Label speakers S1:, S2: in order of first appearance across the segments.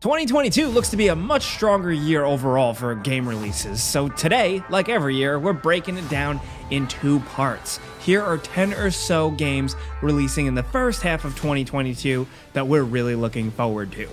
S1: 2022 looks to be a much stronger year overall for game releases, so today, like every year, we're breaking it down in two parts. Here are 10 or so games releasing in the first half of 2022 that we're really looking forward to.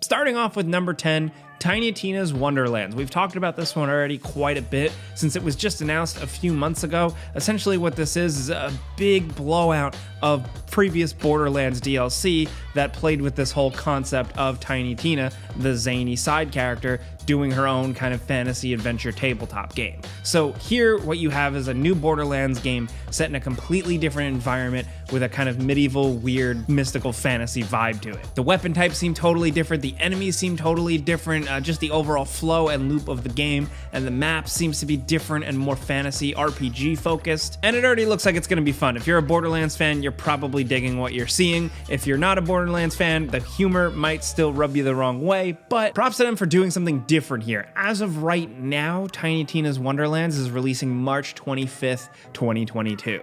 S1: Starting off with number 10, Tiny Tina's Wonderlands. We've talked about this one already quite a bit since it was just announced a few months ago. Essentially what this is a big blowout of previous Borderlands DLC that played with this whole concept of Tiny Tina, the zany side character, doing her own kind of fantasy adventure tabletop game. So here what you have is a new Borderlands game set in a completely different environment with a kind of medieval, weird, mystical fantasy vibe to it. The weapon types seem totally different, the enemies seem totally different, just the overall flow and loop of the game, and the map seems to be different and more fantasy RPG focused, and it already looks like it's gonna be fun. If you're a Borderlands fan, you're probably digging what you're seeing. If you're not a Borderlands fan, the humor might still rub you the wrong way, but props to them for doing something different here. As of right now, Tiny Tina's Wonderlands is releasing March 25th, 2022.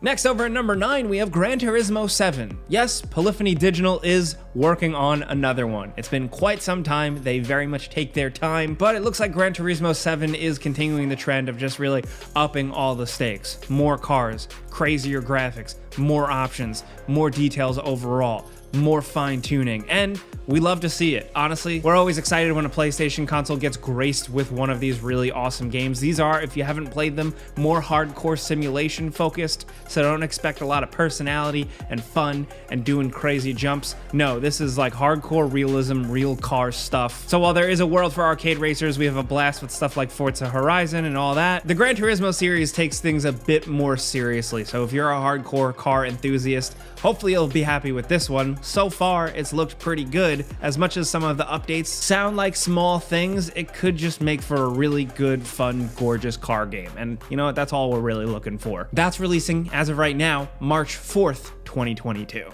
S1: Next, over at number 9, we have Gran Turismo 7. Yes, Polyphony Digital is working on another one. It's been quite some time, they very much take their time, but it looks like Gran Turismo 7 is continuing the trend of just really upping all the stakes. More cars, crazier graphics, more options, more details overall, more fine-tuning, and we love to see it. Honestly, we're always excited when a PlayStation console gets graced with one of these really awesome games. These are, if you haven't played them, more hardcore simulation focused, so don't expect a lot of personality and fun and doing crazy jumps. No, this is like hardcore realism, real car stuff. So while there is a world for arcade racers, we have a blast with stuff like Forza Horizon and all that. The Gran Turismo series takes things a bit more seriously, so if you're a hardcore car enthusiast, hopefully you'll be happy with this one. So far, it's looked pretty good. As much as some of the updates sound like small things, it could just make for a really good, fun, gorgeous car game. And you know what? That's all we're really looking for. That's releasing, as of right now, March 4th, 2022.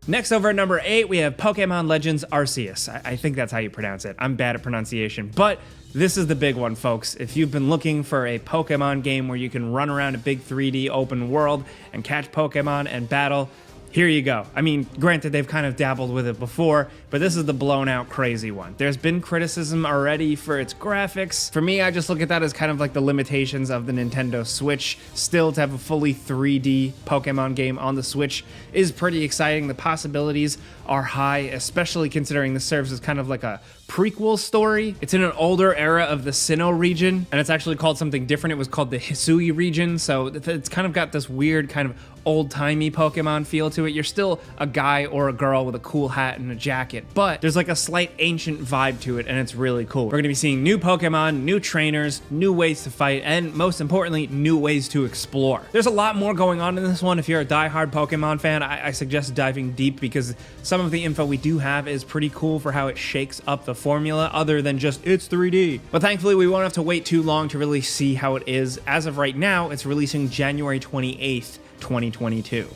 S1: Next, over at number 8, we have Pokemon Legends Arceus. I think that's how you pronounce it. I'm bad at pronunciation, but this is the big one, folks. If you've been looking for a Pokemon game where you can run around a big 3D open world and catch Pokemon and battle, here you go. I mean, granted, they've kind of dabbled with it before, but this is the blown out crazy one. There's been criticism already for its graphics. For me, I just look at that as kind of like the limitations of the Nintendo Switch. Still, to have a fully 3D Pokemon game on the Switch is pretty exciting. The possibilities are high, especially considering this serves as kind of like a prequel story. It's in an older era of the Sinnoh region, and it's actually called something different. It was called the Hisui region, so it's kind of got this weird kind of old-timey Pokemon feel to it. You're still a guy or a girl with a cool hat and a jacket, but there's like a slight ancient vibe to it, and it's really cool. We're gonna be seeing new Pokemon, new trainers, new ways to fight, and most importantly, new ways to explore. There's a lot more going on in this one. If you're a die-hard Pokemon fan, I suggest diving deep because some of the info we do have is pretty cool for how it shakes up the formula other than just it's 3D. But thankfully, we won't have to wait too long to really see how it is. As of right now, it's releasing January 28th, 2022.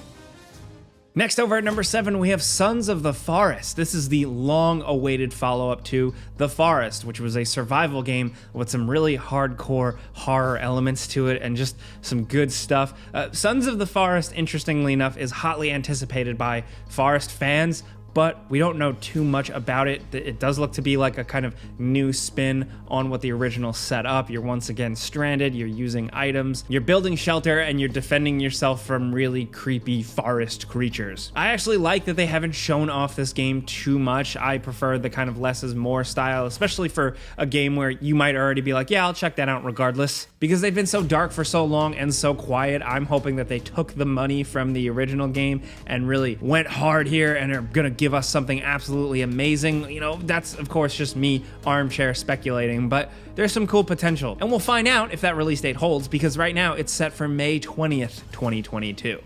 S1: Next, over at number 7, we have Sons of the Forest. This is the long-awaited follow-up to The Forest, which was a survival game with some really hardcore horror elements to it and just some good stuff. Sons of the Forest, interestingly enough, is hotly anticipated by Forest fans, but we don't know too much about it. It does look to be like a kind of new spin on what the original set up. You're once again stranded, you're using items, you're building shelter, and you're defending yourself from really creepy forest creatures. I actually like that they haven't shown off this game too much. I prefer the kind of less is more style, especially for a game where you might already be like, yeah, I'll check that out regardless. Because they've been so dark for so long and so quiet, I'm hoping that they took the money from the original game and really went hard here and are gonna give us something absolutely amazing. You know, that's of course just me armchair speculating, but there's some cool potential. And we'll find out if that release date holds because right now it's set for May 20th, 2022.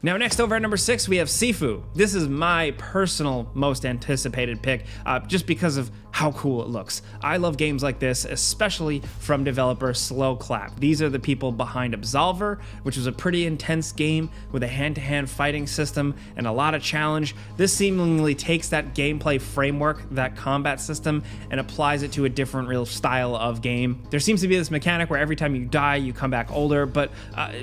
S1: Now next over at number 6, we have Sifu. This is my personal most anticipated pick just because of how cool it looks. I love games like this, especially from developer Slow Clap. These are the people behind Absolver, which was a pretty intense game with a hand-to-hand fighting system and a lot of challenge. This seemingly takes that gameplay framework, that combat system, and applies it to a different real style of game. There seems to be this mechanic where every time you die, you come back older, but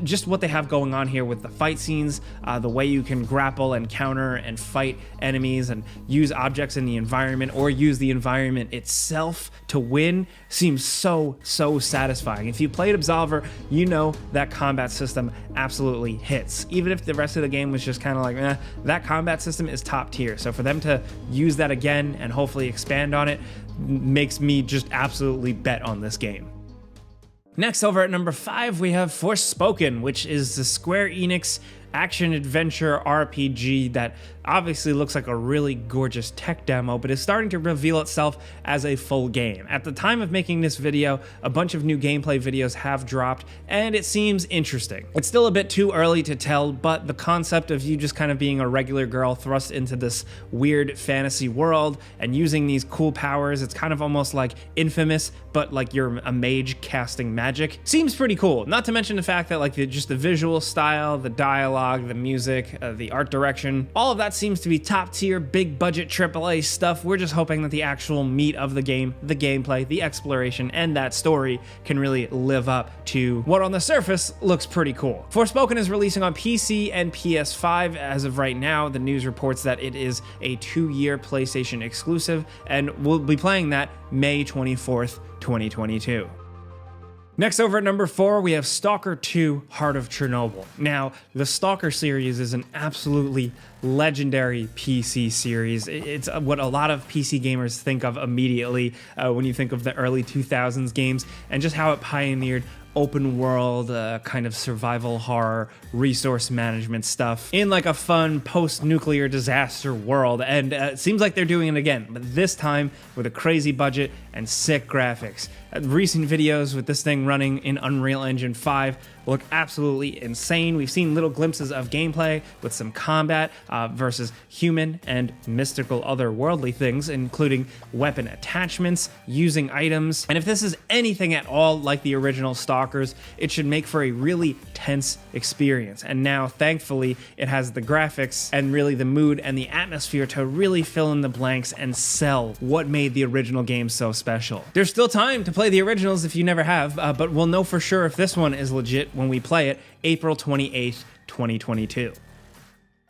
S1: just what they have going on here with the fight scenes, the way you can grapple and counter and fight enemies and use objects in the environment or use the environment itself to win seems so satisfying. If you played Absolver, you know that combat system absolutely hits. Even if the rest of the game was just kind of like, that combat system is top tier. So for them to use that again and hopefully expand on it makes me just absolutely bet on this game. Next, over at number 5, we have Forspoken, which is the Square Enix action-adventure RPG that obviously looks like a really gorgeous tech demo, but is starting to reveal itself as a full game. At the time of making this video, a bunch of new gameplay videos have dropped, and it seems interesting. It's still a bit too early to tell, but the concept of you just kind of being a regular girl thrust into this weird fantasy world and using these cool powers, it's kind of almost like Infamous, but like you're a mage casting magic, seems pretty cool. Not to mention the fact that like just the visual style, the dialogue, the music, the art direction, all of that seems to be top tier, big budget AAA stuff. We're just hoping that the actual meat of the game, the gameplay, the exploration, and that story can really live up to what on the surface looks pretty cool. Forspoken is releasing on PC and PS5 as of right now. The news reports that it is a 2-year PlayStation exclusive, and we'll be playing that May 24th, 2022. Next, over at number 4, we have Stalker 2: Heart of Chernobyl. Now, the Stalker series is an absolutely legendary PC series. It's what a lot of PC gamers think of immediately when you think of the early 2000s games, and just how it pioneered open world kind of survival horror resource management stuff in like a fun post-nuclear disaster world, and it seems like they're doing it again, but this time with a crazy budget and sick graphics. Recent videos with this thing running in Unreal Engine 5 look absolutely insane. We've seen little glimpses of gameplay with some combat versus human and mystical otherworldly things, including weapon attachments, using items. And if this is anything at all like the original Stalkers, it should make for a really tense experience. And now, thankfully, it has the graphics and really the mood and the atmosphere to really fill in the blanks and sell what made the original game so special. There's still time to play the originals if you never have, but we'll know for sure if this one is legit when we play it April 28th, 2022.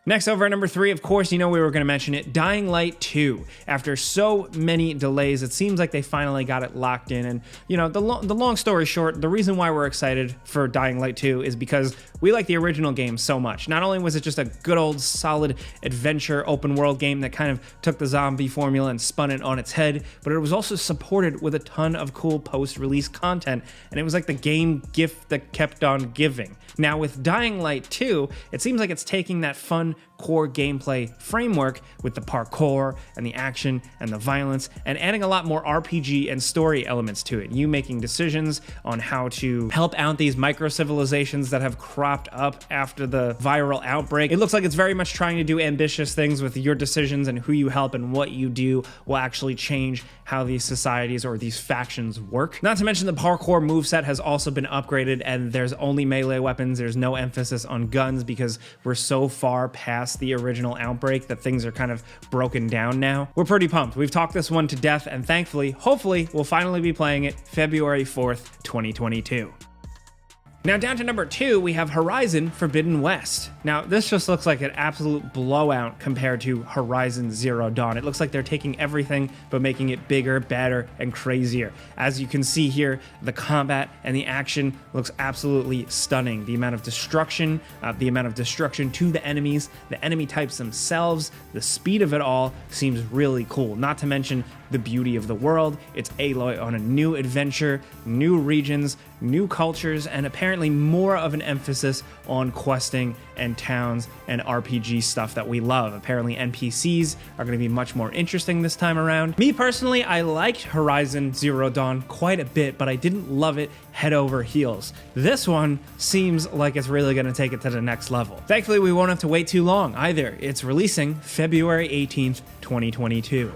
S1: Next, over at number 3, of course, you know we were going to mention it, Dying Light 2. After so many delays, it seems like they finally got it locked in. And, you know, the long story short, the reason why we're excited for Dying Light 2 is because we like the original game so much. Not only was it just a good old solid adventure open world game that kind of took the zombie formula and spun it on its head, but it was also supported with a ton of cool post-release content. And it was like the game gift that kept on giving. Now with Dying Light 2, it seems like it's taking that fun core gameplay framework with the parkour and the action and the violence and adding a lot more RPG and story elements to it. You making decisions on how to help out these micro-civilizations that have cropped up after the viral outbreak. It looks like it's very much trying to do ambitious things with your decisions, and who you help and what you do will actually change how these societies or these factions work. Not to mention the parkour moveset has also been upgraded, and there's only melee weapons. There's no emphasis on guns because we're so far past the original outbreak that things are kind of broken down now. We're pretty pumped. We've talked this one to death, and thankfully, hopefully, we'll finally be playing it February 4th, 2022. Now down to number 2, we have Horizon Forbidden West. Now this just looks like an absolute blowout compared to Horizon Zero Dawn. It looks like they're taking everything but making it bigger, better, and crazier. As you can see here, the combat and the action looks absolutely stunning. The amount of destruction to the enemies, the enemy types themselves, the speed of it all seems really cool. Not to mention the beauty of the world. It's Aloy on a new adventure, new regions, new cultures, and apparently more of an emphasis on questing and towns and RPG stuff that we love. Apparently NPCs are going to be much more interesting this time around. Me personally, I liked Horizon Zero Dawn quite a bit, but I didn't love it head over heels. This one seems like it's really going to take it to the next level. Thankfully, we won't have to wait too long either. It's releasing February 18th, 2022.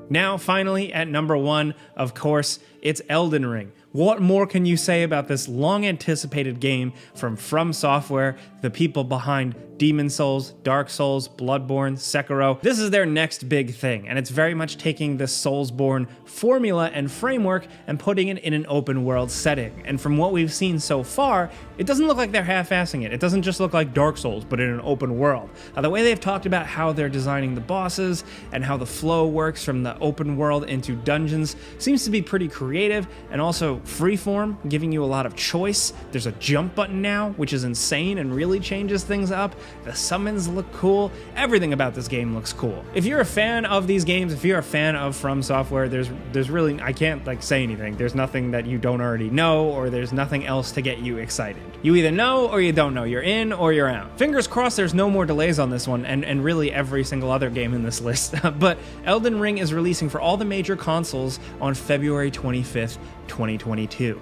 S1: Now, finally, at number 1, of course, it's Elden Ring. What more can you say about this long-anticipated game from Software, the people behind Demon's Souls, Dark Souls, Bloodborne, Sekiro? This is their next big thing, and it's very much taking the Soulsborne formula and framework and putting it in an open-world setting. And from what we've seen so far, it doesn't look like they're half-assing it. It doesn't just look like Dark Souls, but in an open world. The way they've talked about how they're designing the bosses and how the flow works from the open world into dungeons seems to be pretty creative and also freeform, giving you a lot of choice. There's a jump button now, which is insane and really changes things up. The summons look cool. Everything about this game looks cool. If you're a fan of these games, if you're a fan of From Software, there's really, I can't say anything. There's nothing that you don't already know, or there's nothing else to get you excited. You either know or you don't know. You're in or you're out. Fingers crossed there's no more delays on this one, and really every single other game in this list. But Elden Ring is releasing for all the major consoles on February 25th, 2022.